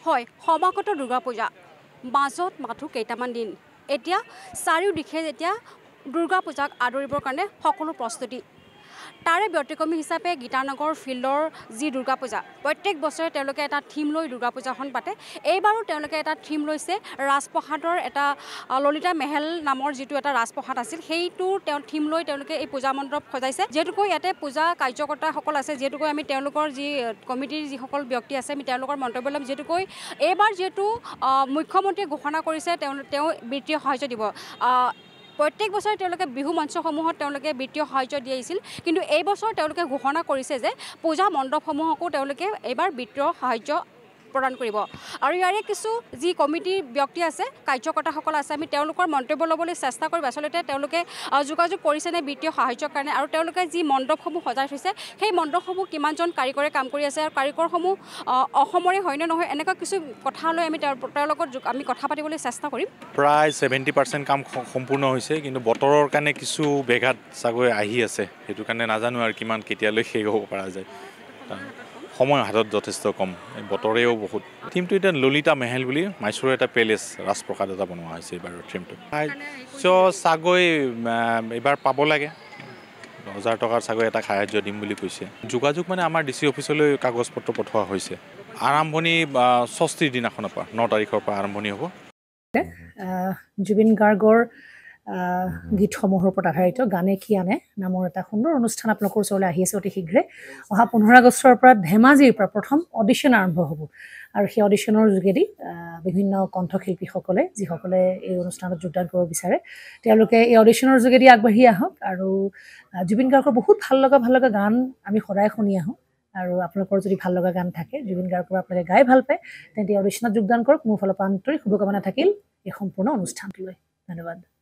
হয় সমাগত দুৰ্গা পূজা মাজত মাথো কেইটামান দিন এতিয়া চাৰিওদিশে যেতিয়া দুৰ্গা পূজাক আদৰিবৰ কাৰণে সকলো প্ৰস্তুতি তাৰে ব্যতিক্ৰমী হিচাপে গীতানগৰ ফিল্ডৰ যি দুৰ্গা পূজা প্ৰত্যেক বছৰে তেওঁলোকে এটা থিম লৈ দুৰ্গা পূজাখন পাতে এইবাৰো তেওঁলোকে এটা থিম লৈছে ৰাজপ্ৰসাদৰ এটা ললিতা মেহেল নামৰ যিটো এটা ৰাজপ্ৰসাদ আছিল সেইটো তেওঁ থিম লৈ তেওঁলোকে এই পূজা মণ্ডপ সজাইছে যেহেতুকৈ ইয়াতে পূজা কাৰ্যকৰ্তাসকল আছে যেহেতুকৈ আমি তেওঁলোকৰ যি কমিটিৰ যিসকল ব্যক্তি আছে আমি তেওঁলোকৰ মন্তব্য ল'ম যেহেতুকৈ এইবাৰ যিহেতু মুখ্যমন্ত্ৰীয়ে ঘোষণা কৰিছে তেওঁ বিত্তীয় সাহায্য দিব প্ৰত্যেক বছৰে তেওঁলোকে বিহু মঞ্চসমূহত তেওঁলোকে বিত্তীয় সাহায্য দি আহিছিল কিন্তু এই বছৰ তেওঁলোকে ঘোষণা কৰিছে যে পূজা মণ্ডপসমূহকো তেওঁলোকে এইবাৰ বিত্তীয় সাহায্য প্ৰদান কৰিব আৰু ইয়াৰে কিছু যি কমিটিৰ ব্যক্তি আছে কাৰ্যকৰ্তাসকল আছে আমি তেওঁলোকৰ মন্তব্য ল'বলৈ চেষ্টা কৰিম আচলতে তেওঁলোকে যোগাযোগ কৰিছেনে বিত্তীয় সাহায্যৰ কাৰণে আৰু তেওঁলোকে যি মণ্ডপসমূহ সজাই থৈছে সেই মণ্ডপসমূহ কিমানজন কাৰিকৰে কাম কৰি আছে আৰু কাৰিকৰসমূহ অসমৰে হয়নে নহয় এনেকুৱা কিছু কথা লৈ আমি তেওঁৰ লগত আমি কথা পাতিবলৈ চেষ্টা কৰিম প্ৰায় 70% কাম সম্পূৰ্ণ হৈছে কিন্তু বতৰৰ কাৰণে কিছু বেঘাত চাগৈ আহি আছে সেইটো কাৰণে নাজানো আৰু কিমান কেতিয়ালৈ শেষ হ'ব পৰা যায় সময় হাতত যথেষ্ট কম বতৰেও বহুত থিমটো এতিয়া ললিতা মেহেল বুলি মাইচুৰৰ এটা পেলেচ ৰাজপ্ৰসাদ এটা বনোৱা হৈছে এইবাৰ থিমটো চাগৈ এইবাৰ পাব লাগে 1000 টকাৰ চাগৈ এটা সাহায্য দিম বুলি কৈছে যোগাযোগ মানে আমাৰ ডিচি অফিচলৈ কাগজ পত্ৰ পঠোৱা হৈছে আৰম্ভণি 6ৰ দিনাখনৰ পৰা 9 তাৰিখৰ পৰা আৰম্ভণি হ'ব জুবিন গাৰ্গৰ গীতসমূহৰ ওপৰত আধাৰিত গানে কি আনে নামৰ এটা সুন্দৰ অনুষ্ঠান আপোনালোকৰ ওচৰলৈ আহি আছে অতি শীঘ্ৰে অহা 15 আগষ্টৰ পৰা ধেমাজিৰ পৰা প্ৰথম অডিশ্যন আৰম্ভ হ'ব আৰু সেই অডিশ্যনৰ যোগেদি বিভিন্ন কণ্ঠশিল্পীসকলে যিসকলে এই অনুষ্ঠানত যোগদান কৰিব বিচাৰে তেওঁলোকে এই অডিশ্যনৰ যোগেদি আগবাঢ়ি আহক আৰু জুবিন গাৰ্গৰ বহুত ভাল লগা গান আমি সদায় শুনি আহোঁ আৰু আপোনালোকৰ যদি ভাল লগা গান থাকে জুবিন গাৰ্গৰ আপোনালোকে গাই ভাল পায় তেন্তে অডিশ্যনত যোগদান কৰক মোৰ ফালৰ পৰা আন্তৰিক শুভকামনা থাকিল এই সম্পূৰ্ণ অনুষ্ঠানটোলৈ ধন্যবাদ